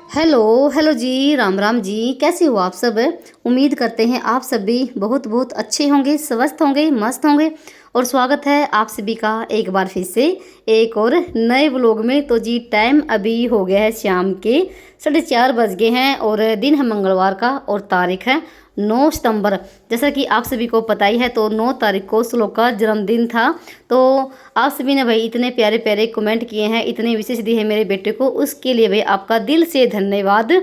Hello hello जी, राम राम जी। कैसे हो आप सब? उम्मीद करते हैं आप सब भी बहुत बहुत अच्छे होंगे, स्वस्थ होंगे, मस्त होंगे। और स्वागत है आप सभी का एक बार फिर से एक और नए व्लॉग में। तो जी टाइम अभी हो गया है शाम के 4:30 बज गए हैं और दिन है मंगलवार का और तारीख है 9 सितंबर। जैसा कि आप सभी को पता ही है तो 9 तारीख को श्लोक का जन्मदिन था। तो आप सभी ने भाई इतने प्यारे प्यारे कमेंट किए हैं, इतने विशेष दिए हैं मेरे बेटे को, उसके लिए भाई आपका दिल से धन्यवाद।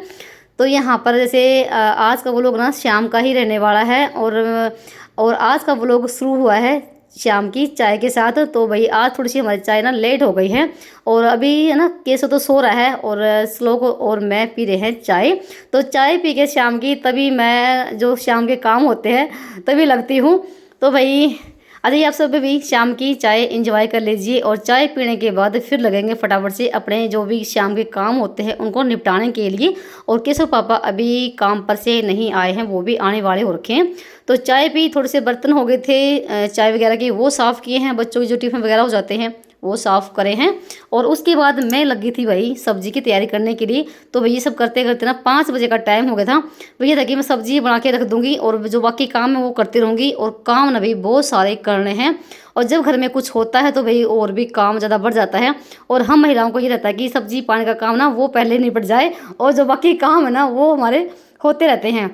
तो यहाँ पर जैसे आज का व्लॉग ना शाम का ही रहने वाला है और आज का व्लॉग शुरू हुआ है शाम की चाय के साथ। तो भाई आज थोड़ी सी हमारी चाय ना लेट हो गई है और अभी है ना केसो तो सो रहा है और श्लोक और मैं पी रहे हैं चाय। तो चाय पी के शाम की तभी मैं जो शाम के काम होते हैं तभी लगती हूँ। तो भाई अरे आप सब भी शाम की चाय एंजॉय कर लीजिए और चाय पीने के बाद फिर लगेंगे फटाफट से अपने जो भी शाम के काम होते हैं उनको निपटाने के लिए। और केशव पापा अभी काम पर से नहीं आए हैं, वो भी आने वाले हो रखे हैं। तो चाय पी, थोड़े से बर्तन हो गए थे चाय वगैरह के, वो साफ़ किए हैं। बच्चों की जो टिफ़िन वगैरह हो जाते हैं वो साफ़ करे हैं। और उसके बाद मैं लगी थी भाई सब्जी की तैयारी करने के लिए। तो भाई ये सब करते करते ना 5 बजे का टाइम हो गया था। भैया था कि मैं सब्जी बना के रख दूंगी और जो बाकी काम है वो करती रहूँगी। और काम ना भाई बहुत सारे करने हैं और जब घर में कुछ होता है तो भाई और भी काम ज़्यादा बढ़ जाता है। और हम महिलाओं को ये रहता है कि सब्जी पानी का काम ना वो पहले निपट जाए और जो बाकी काम है ना वो हमारे होते रहते हैं।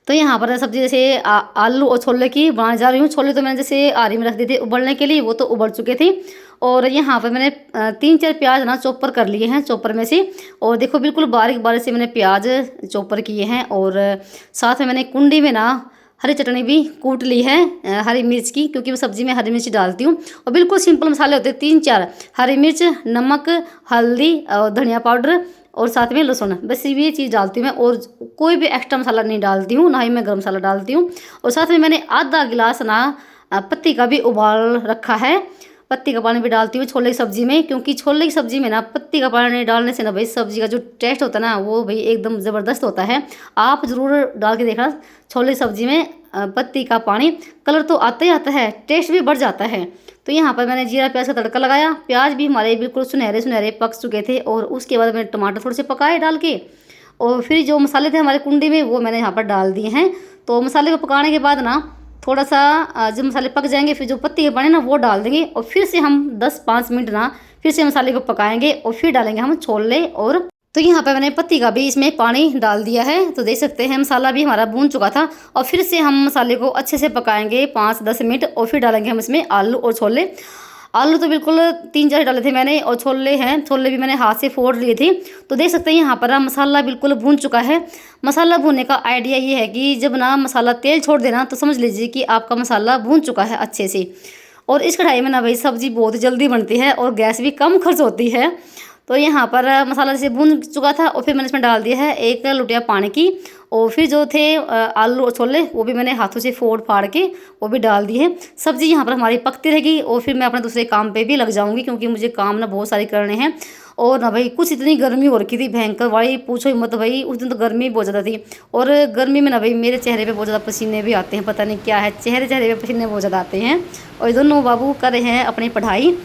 तो यहाँ पर सब्जी जैसे आलू और छोले की बनाने जा रही हूँ। छोले तो मैंने जैसे आरी में रख दिए थे उबलने के लिए, वो तो उबल चुके थे। और यहाँ पर मैंने 3-4 प्याज ना चॉपर कर लिए हैं चॉपर में से। और देखो बिल्कुल बारीक बारीक से मैंने प्याज चॉपर किए हैं। और साथ में मैंने कुंडी में ना हरी चटनी भी कूट ली है हरी मिर्च की, क्योंकि मैं सब्जी में हरी मिर्च डालती हूँ। और बिल्कुल सिंपल मसाले होते हैं 3-4, हरी मिर्च, नमक, हल्दी और धनिया पाउडर और साथ में लहसुन, बस ये चीज़ डालती हूँ मैं। और कोई भी एक्स्ट्रा मसाला नहीं डालती हूँ, ना ही मैं गर्म मसाला डालती हूँ। और साथ में मैंने आधा गिलास ना पत्ती का भी उबाल रखा है। पत्ती का पानी भी डालती हूँ छोले की सब्जी में, क्योंकि छोले की सब्जी में ना पत्ती का पानी डालने से ना भाई सब्जी का जो टेस्ट होता है ना वो भाई एकदम ज़बरदस्त होता है। आप ज़रूर डाल के देखना छोले की सब्जी में पत्ती का पानी। कलर तो आता ही आता है, टेस्ट भी बढ़ जाता है। तो यहाँ पर मैंने जीरा प्याज का तड़का लगाया। प्याज भी हमारे बिल्कुल सुनहरे सुनहरे पक चुके थे। और उसके बाद मैंने टमाटर थोड़े से पकाए डाल के और फिर जो मसाले थे हमारे कुंडी में वो मैंने यहाँ पर डाल दिए हैं। तो मसाले को पकाने के बाद ना थोड़ा सा जब मसाले पक जाएंगे फिर जो पत्ती के पानी ना वो डाल देंगे और फिर से हम 10-5 मिनट ना फिर से मसाले को पकाएंगे और फिर डालेंगे हम छोले। और तो यहाँ पे मैंने पत्ती का भी इसमें पानी डाल दिया है। तो देख सकते हैं मसाला भी हमारा भून चुका था। और फिर से हम मसाले को अच्छे से पकाएंगे 5-10 मिनट और फिर डालेंगे हम इसमें आलू और छोले। आलू तो बिल्कुल 3-4 डाले थे मैंने और छोले हैं, छोले भी मैंने हाथ से फोड़ लिए थे। तो देख सकते हैं यहाँ पर मसाला बिल्कुल भून चुका है। मसाला भूनने का आइडिया ये है कि जब ना मसाला तेल छोड़ देना तो समझ लीजिए कि आपका मसाला भून चुका है अच्छे से। और इस कढ़ाई में ना भाई सब्जी बहुत जल्दी बनती है और गैस भी कम खर्च होती है। तो यहाँ पर मसाला जैसे भून चुका था और फिर मैंने इसमें डाल दिया है 1 लुटिया पानी की। और फिर जो थे आलू और छोले वो भी मैंने हाथों से फोड़ फाड़ के वो भी डाल दिए हैं। सब्जी यहाँ पर हमारी पकती रहेगी और फिर मैं अपने दूसरे काम पे भी लग जाऊँगी, क्योंकि मुझे काम ना बहुत सारे करने हैं। और ना भाई कुछ इतनी गर्मी हो रखी थी भयंकर भाई, पूछो ही मत भाई। उस दिन तो गर्मी बहुत ज़्यादा थी और गर्मी में ना भाई मेरे चेहरे पे बहुत ज़्यादा पसीने भी आते हैं, पता नहीं क्या है, चेहरे पे पसीने बहुत ज़्यादा आते हैं। और ये दोनों बाबू कर रहे हैं अपनी पढ़ाई।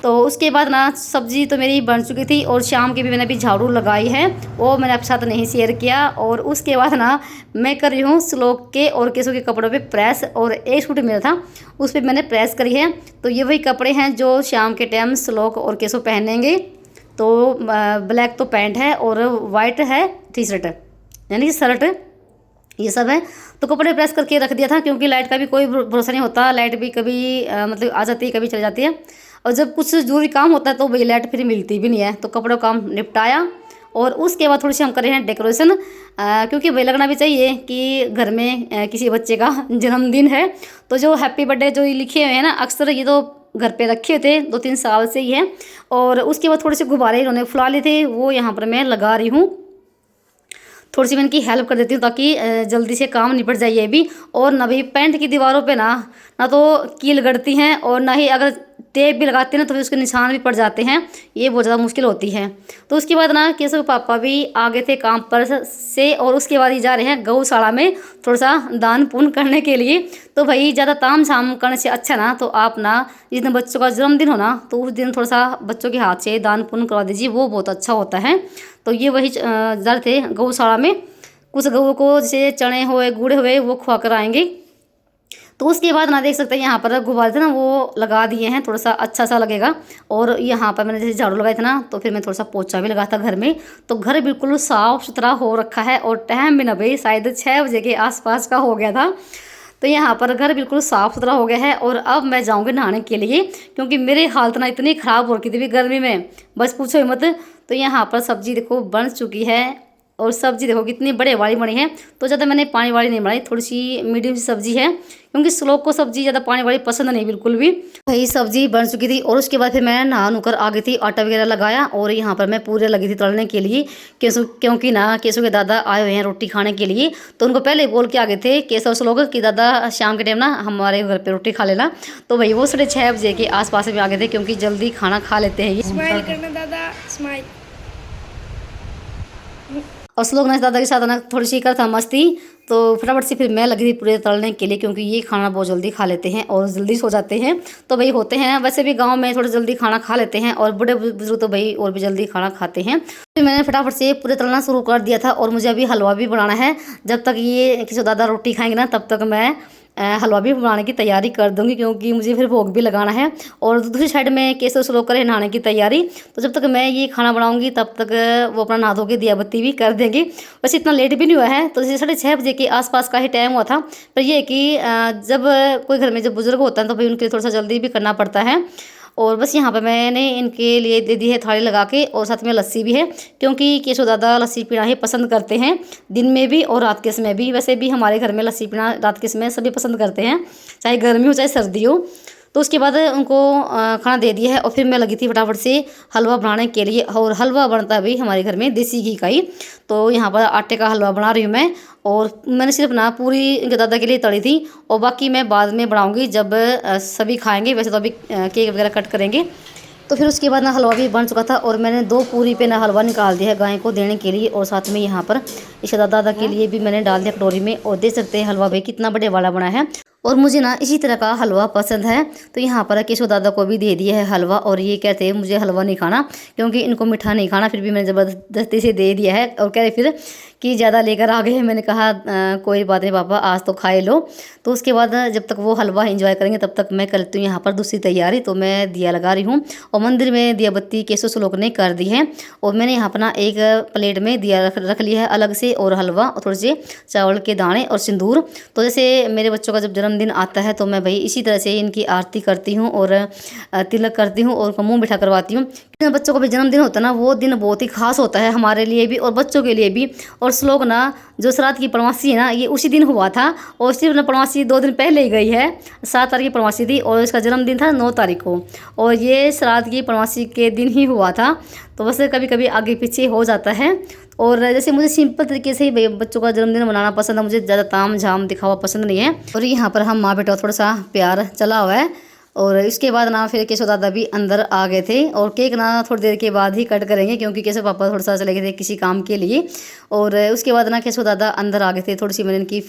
तो उसके बाद ना सब्जी तो मेरी बन चुकी थी और शाम की भी मैंने अभी झाड़ू लगाई है, वो मैंने आपके साथ नहीं शेयर किया। और उसके बाद ना मैं कर रही हूँ श्लोक के और केशव के कपड़ों पे प्रेस। और एक सूट मेरा था उस पर मैंने प्रेस करी है। तो ये वही कपड़े हैं जो शाम के टाइम श्लोक और केशव पहनेंगे। तो ब्लैक तो पैंट है और वाइट है टी शर्ट यानी कि शर्ट, ये सब है। तो कपड़े प्रेस करके रख दिया था, क्योंकि लाइट का भी कोई भरोसा नहीं होता, लाइट भी कभी मतलब आ जाती है कभी चली जाती है। और जब कुछ ज़रूरी काम होता है तो भाई लाइट फिर मिलती भी नहीं है। तो कपड़ों का काम निपटाया और उसके बाद थोड़ी सी हम कर रहे हैं डेकोरेशन, क्योंकि भाई लगना भी चाहिए कि घर में किसी बच्चे का जन्मदिन है। तो जो हैप्पी बर्थडे जो ये लिखे हुए हैं ना अक्सर ये तो घर पे रखे थे 2-3 साल से ही है। और उसके बाद थोड़े से गुब्बारे इन्होंने फुला लिए थे, वो यहाँ पर मैं लगा रही हूँ। थोड़ी सी मैं इनकी हेल्प कर देती हूँ ताकि जल्दी से काम निपट जाए ये भी। और ना भी पेंट की दीवारों पे ना तो कील गड़ती हैं और ना ही अगर टेप भी लगाते हैं ना तो फिर उसके निशान भी पड़ जाते हैं, ये बहुत ज़्यादा मुश्किल होती है। तो उसके बाद ना केशव पापा भी आगे थे काम पर से और उसके बाद ही जा रहे हैं गौशाला में थोड़ा सा दान पुण्य करने के लिए। तो भाई ज़्यादा ताम झाम करने से अच्छा ना तो आप ना जिस दिन बच्चों का जन्मदिन हो ना तो उस दिन थोड़ा सा बच्चों के हाथ से दान पुण्य करवा दीजिए, वो बहुत अच्छा होता है। तो ये वही जर थे गौशाला में, कुछ गऊ को जैसे चने हुए गुड़ हुए वो खुआ कर आएंगे। तो उसके बाद ना देख सकते हैं यहाँ पर गुब्बारे थे ना वो लगा दिए हैं, थोड़ा सा अच्छा सा लगेगा। और यहाँ पर मैंने जैसे झाड़ू लगाई थी ना, तो फिर मैं थोड़ा सा पोछा भी लगा था घर में। तो घर बिल्कुल साफ़ सुथरा हो रखा है और टाइम भी ना भाई शायद 6 बजे के आसपास का हो गया था। तो यहाँ पर घर बिल्कुल साफ़ सुथरा हो गया है और अब मैं जाऊँगी नहाने के लिए, क्योंकि मेरी हालत ना इतनी ख़राब हो रखी थी गर्मी में, बस पूछो ही मत। तो यहाँ पर सब्ज़ी देखो बन चुकी है और सब्ज़ी देखो कितनी बड़े वाली बनी है। तो ज़्यादा मैंने पानी वाली नहीं बनाई, थोड़ी सी मीडियम सी सब्ज़ी है, क्योंकि श्लोक को सब्ज़ी ज़्यादा पानी वाली पसंद नहीं बिल्कुल भी। वही सब्ज़ी बन चुकी थी और उसके बाद फिर मैं नहा नुकर आ गई थी, आटा वगैरह लगाया और यहाँ पर मैं पूरे लगी थी तलने के लिए। क्योंकि ना केशव के दादा आए हुए हैं रोटी खाने के लिए, तो उनको पहले बोल के आ गए थे केशव श्लोक कि दादा शाम के टाइम ना हमारे घर पर रोटी खा लेना। तो भाई वो 6:30 बजे के आसपास में आ गए थे, क्योंकि जल्दी खाना खा लेते हैं ये। स्माइल करना दादा, स्माइल। और श्लोक ने दादा के साथ ना थोड़ी सी कर था मस्ती, तो फटाफट से फिर मैं लगी थी पूरे तलने के लिए, क्योंकि ये खाना बहुत जल्दी खा लेते हैं और जल्दी सो जाते हैं। तो भाई होते हैं वैसे भी गांव में थोड़ा जल्दी खाना खा लेते हैं और बड़े बुजुर्ग तो भाई और भी जल्दी खाना खाते हैं। फिर मैंने फटाफट से पूरे तलना शुरू कर दिया था और मुझे अभी हलवा भी बनाना है। जब तक ये किसी दादा रोटी खाएंगे ना तब तक मैं हलवा भी बनाने की तैयारी कर दूंगी, क्योंकि मुझे फिर भोग भी लगाना है। और दूसरी साइड में केशव श्लोक करे नहाने की तैयारी। तो जब तक मैं ये खाना बनाऊंगी तब तक वो अपना नहा धो के दिया बत्ती भी कर देंगे। वैसे इतना लेट भी नहीं हुआ है, तो जैसे 6:30 बजे के आसपास का ही टाइम हुआ था। पर यह है कि जब कोई घर में जब बुजुर्ग होता है तो भाई उनके लिए थोड़ा सा जल्दी भी करना पड़ता है। और बस यहाँ पर मैंने इनके लिए दे दी है थाली लगा के, और साथ में लस्सी भी है, क्योंकि केशव दादा लस्सी पीना ही पसंद करते हैं दिन में भी और रात के समय भी। वैसे भी हमारे घर में लस्सी पीना रात के समय सभी पसंद करते हैं, चाहे गर्मी हो चाहे सर्दी हो। तो उसके बाद उनको खाना दे दिया है और फिर मैं लगी थी फटाफट से हलवा बनाने के लिए। और हलवा बनता है भाई हमारे घर में देसी घी का ही। तो यहाँ पर आटे का हलवा बना रही हूँ मैं, और मैंने सिर्फ ना पूरी इनके दादा के लिए तली थी, और बाकी मैं बाद में बनाऊँगी जब सभी खाएँगे। वैसे तो अभी केक वगैरह कट करेंगे। तो फिर उसके बाद ना हलवा भी बन चुका था और मैंने 2 पूरी पे ना हलवा निकाल दिया है गाय को देने के लिए, और साथ में यहाँ पर इस दादा के लिए भी मैंने डाल दिया कटोरी में। और देख सकते हैं हलवा भाई कितना बड़े वाला बना है, और मुझे ना इसी तरह का हलवा पसंद है। तो यहाँ पर केशव दादा को भी दे दिया है हलवा, और ये कहते हैं मुझे हलवा नहीं खाना, क्योंकि इनको मीठा नहीं खाना। फिर भी मैंने ज़बरदस्ती से दे दिया है, और कह रहे फिर कि ज़्यादा लेकर आ गए हैं। मैंने कहा कोई बात नहीं पापा, आज तो खाए लो। तो उसके बाद जब तक वो हलवा एंजॉय करेंगे तब तक मैं करती हूँ यहाँ पर दूसरी तैयारी। तो मैं दिया लगा रही हूँ, और मंदिर में दिया बत्ती केशव श्लोक ने कर दी है। और मैंने यहाँ पर ना एक प्लेट में दिया रख लिया है अलग से, और हलवा और थोड़े से चावल के दाने और सिंदूर। तो जैसे मेरे बच्चों का जब जन्मदिन आता है तो मैं भाई इसी तरह से इनकी आरती करती हूँ और तिलक करती हूँ और मुँह मीठा करवाती हूँ। बच्चों का भी जन्मदिन होता है ना, वो दिन बहुत ही खास होता है हमारे लिए भी और बच्चों के लिए भी। और श्लोक ना जो श्राद्ध की प्रवासी है ना, ये उसी दिन हुआ था, और सिर्फ ना प्रवासी 2 दिन पहले ही गई है। 7 तारीख की प्रवासी थी और इसका जन्मदिन था 9 तारीख को, और ये श्राद्ध की प्रवासी के दिन ही हुआ था। तो बस कभी कभी आगे पीछे हो जाता है। और जैसे मुझे सिंपल तरीके से ही बच्चों का जन्मदिन मनाना पसंद है, मुझे ज़्यादा ताम झाम दिखावा पसंद नहीं है। और यहाँ पर हम माँ बेटा थोड़ा सा प्यार चला हुआ है। और इसके बाद ना फिर केशव दादा भी अंदर आ गए थे, और केक ना थोड़ी देर के बाद ही कट करेंगे, क्योंकि केशव पापा थोड़ा सा चले गए थे किसी काम के लिए। और उसके बाद ना केशव दादा अंदर आ गए थे। थोड़ी सी मैंने इनकी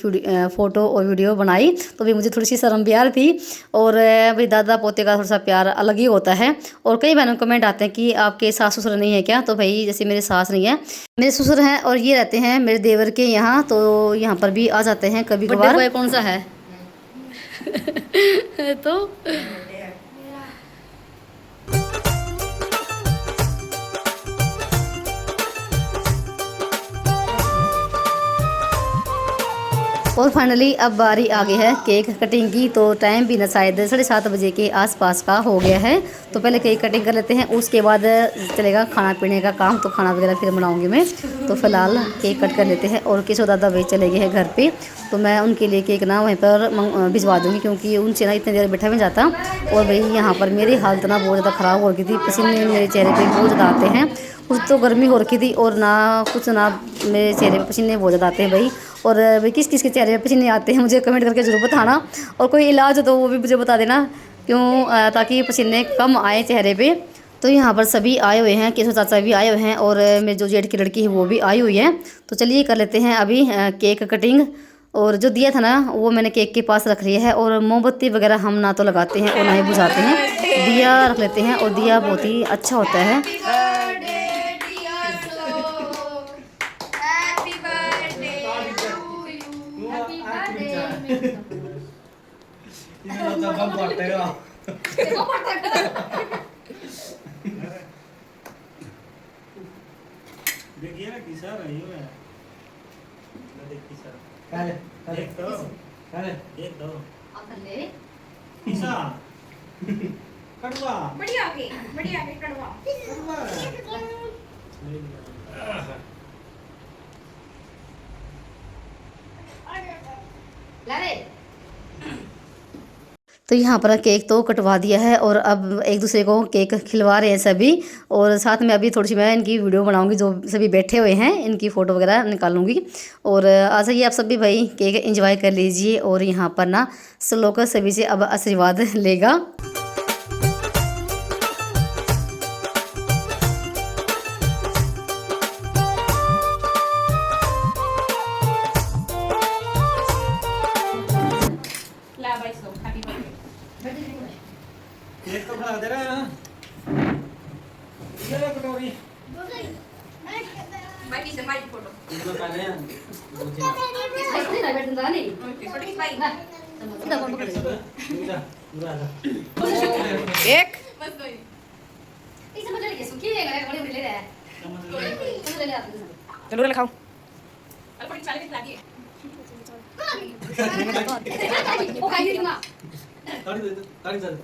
फ़ोटो और वीडियो बनाई, तो भी मुझे थोड़ी सी शर्म भी आ रही थी। और भाई दादा पोते का थोड़ा सा प्यार अलग ही होता है। और कई बहनों कमेंट आते हैं कि आपके सास ससुर नहीं है क्या? तो भाई जैसे मेरे सास नहीं है, मेरे ससुर हैं, और ये रहते हैं मेरे देवर के यहाँ। तो यहाँ पर भी आ जाते हैं कभी कभार। कौन सा है? तो और फाइनली अब बारी आ गई है केक कटिंग की। तो टाइम भी ना शायद 7:30 बजे के आसपास का हो गया है। तो पहले केक कटिंग कर लेते हैं, उसके बाद चलेगा खाना पीने का काम। तो खाना वगैरह फिर बनाऊंगी मैं। तो फिलहाल केक कट कर लेते हैं, और केशव दादा भाई चले गए हैं घर पे। तो मैं उनके लिए केक ना वहीं पर भिजवा दूँगी, क्योंकि उनसे ना इतनी देर बैठा नहीं जाता। और भाई यहाँ पर मेरी हालत ना बहुत ज़्यादा ख़राब हो रही थी, पसीने मेरे चेहरे पर बहुत ज़्यादा आते हैं। कुछ तो गर्मी हो रखी थी, और ना कुछ ना मेरे चेहरे पे पसीने बहुत ज़्यादा आते हैं भाई। और भाई किस किस के चेहरे पे पसीने आते हैं मुझे कमेंट करके ज़रूर बताना, और कोई इलाज हो तो वो भी मुझे बता देना, क्यों ताकि पसीने कम आए चेहरे पे। तो यहाँ पर सभी आए हुए हैं, केशव चाचा भी आए हुए हैं, और मेरी जो जेठ की लड़की है वो भी आई हुई है। तो चलिए कर लेते हैं अभी केक कटिंग। और जो दिया था ना वो मैंने केक के पास रख लिया है, और मोमबत्ती वगैरह हम ना तो लगाते हैं और ना ही बुझाते हैं, दिया रख लेते हैं। और दिया बहुत ही अच्छा होता है। देखिए ना किसा रही हो है देख किसा काले एक तो काले किसा कड़वा बढ़िया आगे कड़वा तो यहाँ पर केक तो कटवा दिया है और अब एक दूसरे को केक खिलवा रहे हैं सभी। और साथ में अभी थोड़ी सी मैं इनकी वीडियो बनाऊंगी, जो सभी बैठे हुए हैं इनकी फ़ोटो वगैरह निकालूंगी। और आज ये आप सभी भाई केक एंजॉय कर लीजिए। और यहाँ पर ना श्लोक सभी से अब आशीर्वाद लेगा। ला भाई सो हैप्पी बर्थडे केक तो खा दे रहा है ये लो कटोरी भाई की भाई फोटो इनको काले हैं फोटो की भाई पूरा एक बस दो चलो ले खाओ अरे बड़ी चाले की खिला दिए ताड़ी चल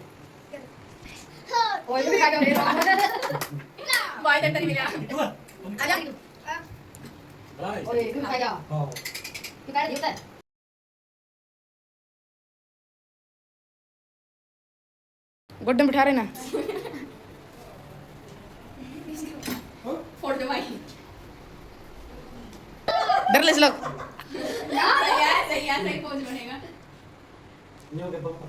भाई डंडा नहीं मिला आजा हां गोड्डे में बिठा रहे ना फोड़ दो भाई डर ले लोग सही पोज बनेगा न्यू के पापा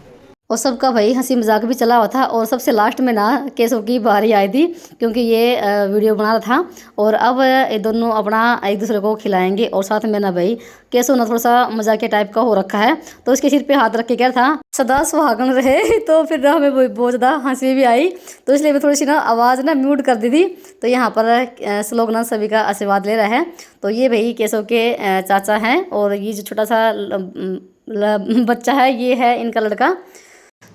और सबका भाई हंसी मजाक भी चला हुआ था। और सबसे लास्ट में ना केशव की बारी आई थी, क्योंकि ये वीडियो बना रहा था। और अब ये दोनों अपना एक दूसरे को खिलाएंगे। और साथ में ना भाई केशव ना थोड़ा सा मजाकिया टाइप का हो रखा है, तो उसके सिर पे हाथ रख के कह रहा था सदा सुहागन रहे। तो फिर ना हमें बहुत ज़्यादा हंसी भी आई, तो इसलिए मैं थोड़ी सी ना आवाज़ ना म्यूट कर दी थी। तो यहाँ पर श्लोक ना सभी का आशीर्वाद ले रहा है। तो ये भाई केशव के चाचा हैं, और ये जो छोटा सा बच्चा है ये है इनका लड़का।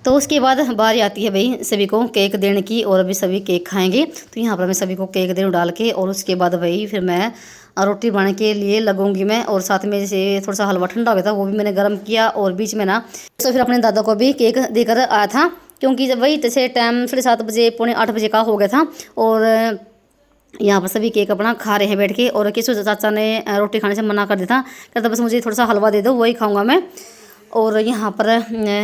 तो उसके बाद बारी आती है भाई सभी को केक देने की, और अभी सभी केक खाएंगे। तो यहाँ पर मैं सभी को केक दूँ डाल के, और उसके बाद भाई फिर मैं रोटी बनाने के लिए लगूंगी मैं। और साथ में जैसे थोड़ा सा हलवा ठंडा हो गया था, वो भी मैंने गर्म किया। और बीच में ना तो फिर अपने दादा को भी केक देकर आया था, क्योंकि जब वही जैसे टाइम 7:30 बजे 7:45 बजे का हो गया था। और यहाँ पर सभी केक अपना खा रहे हैं बैठ के। और केशव चाचा ने रोटी खाने से मना कर दिया था, कहता बस मुझे थोड़ा सा हलवा दे दो, वही खाऊंगा मैं। और यहाँ पर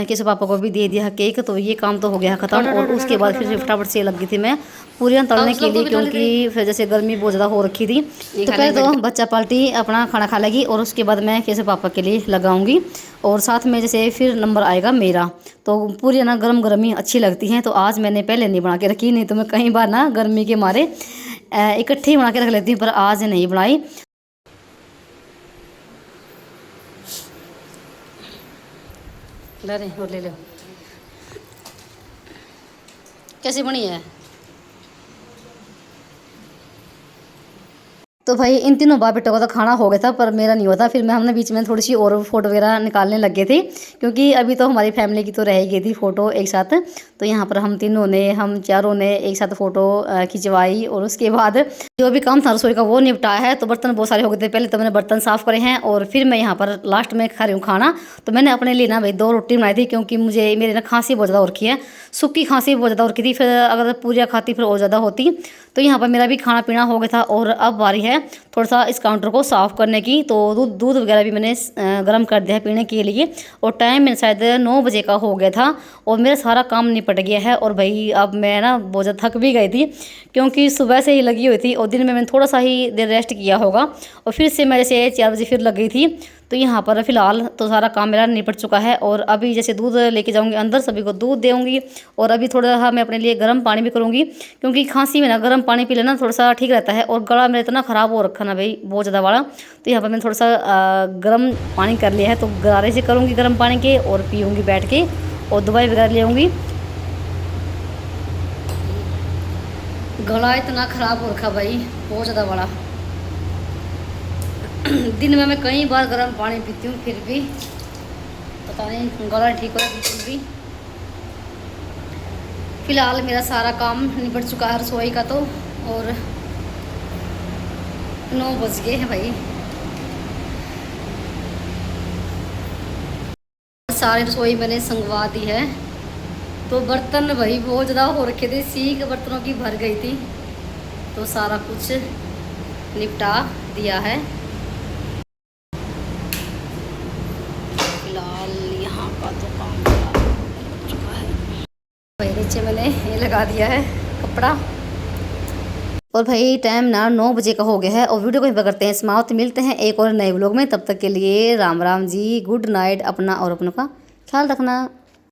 केशव पापा को भी दे दिया केक। तो ये काम तो हो गया ख़त्म। और उसके बाद फिर फटाफट से लग गई थी मैं पूरियाँ तलने के लिए, क्योंकि फिर जैसे गर्मी बहुत ज़्यादा हो रखी थी। तो पहले तो बच्चा पार्टी अपना खाना खा लेगी, और उसके बाद मैं केशव पापा के लिए लगाऊंगी। और साथ में जैसे फिर नंबर आएगा मेरा। तो पूरी ना गर्म गर्म ही अच्छी लगती हैं। तो आज मैंने पहले नहीं बना के रखी, नहीं तो मैं कई बार ना गर्मी के मारे इकट्ठी बना के रख लेती हूँ, पर आज नहीं बनाई। ले रहे और ले लो। कैसी बनी है? तो भाई इन तीनों बाप बेटों का तो खाना हो गया था, पर मेरा नहीं हुआ था। फिर हमने बीच में थोड़ी सी और फोटो वगैरह निकालने लग गए थे, क्योंकि अभी तो हमारी फैमिली की तो रह गई थी फ़ोटो एक साथ। तो यहाँ पर हम चारों ने एक साथ फ़ोटो खिंचवाई। और उसके बाद जो भी काम था रसोई का वो निपटाया है। तो बर्तन बहुत सारे हो गए थे, पहले तो मैंने बर्तन साफ़ करे हैं। और फिर मैं यहाँ पर लास्ट में खा रही हूँ खाना। तो मैंने अपने लिए ना भाई 2 रोटी बनाई थी, क्योंकि मुझे मेरी ना खांसी बहुत ज़्यादा हो रखी है, सूखी खांसी बहुत ज़्यादा हो रखी थी। फिर अगर पूरियाँ खाती फिर और ज़्यादा होती। तो यहाँ पर मेरा भी खाना पीना हो गया था। और अब बारी है थोड़ा सा इस काउंटर को साफ़ करने की। तो दूध वगैरह भी मैंने गर्म कर दिया है पीने के लिए। और टाइम मैंने शायद 9 बजे का हो गया था, और मेरा सारा काम निपट गया है। और भाई अब मैं ना बहुत ज़्यादा थक भी गई थी, क्योंकि सुबह से ही लगी हुई थी। और दिन में मैंने थोड़ा सा ही देर रेस्ट किया होगा, और फिर से मैं जैसे 4 बजे फिर लग गई थी। तो यहाँ पर फ़िलहाल तो सारा काम मेरा निपट चुका है। और अभी जैसे दूध लेके जाऊँगी अंदर, सभी को दूध देऊँगी। और अभी थोड़ा सा मैं अपने लिए गर्म पानी भी करूँगी, क्योंकि खांसी में ना गर्म पानी पी लेना थोड़ा सा ठीक रहता है। और गला मेरा इतना ख़राब हो रखा ना भाई बहुत ज़्यादा वाला। तो यहाँ पर मैंने थोड़ा सा गर्म पानी कर लिया है, तो गरारे से करूँगी गर्म पानी के, और पीऊँगी बैठ के। और दवाई वगैरह ले आऊँगी। गला इतना ख़राब हो रखा भाई बहुत ज़्यादा बड़ा। दिन में मैं कई बार गर्म पानी पीती हूँ, फिर भी पता नहीं गला ठीक हो रहा बिल्कुल भी। फिलहाल मेरा सारा काम निपट चुका है रसोई का, तो और 9 बज गए हैं भाई। सारी रसोई मैंने संगवा दी है, तो बर्तन भाई बहुत ज़्यादा हो रखे थे, सीख बर्तनों की भर गई थी, तो सारा कुछ निपटा दिया है। फिलहाल यहाँ का तो काम हो चुका है भाई। नीचे मैंने ये लगा दिया है कपड़ा। और भाई टाइम ना 9 बजे का हो गया है, और वीडियो को यहीं पर करते हैं समाप्त। मिलते हैं एक और नए व्लॉग में, तब तक के लिए राम राम जी, गुड नाइट। अपना और अपनों का ख्याल रखना।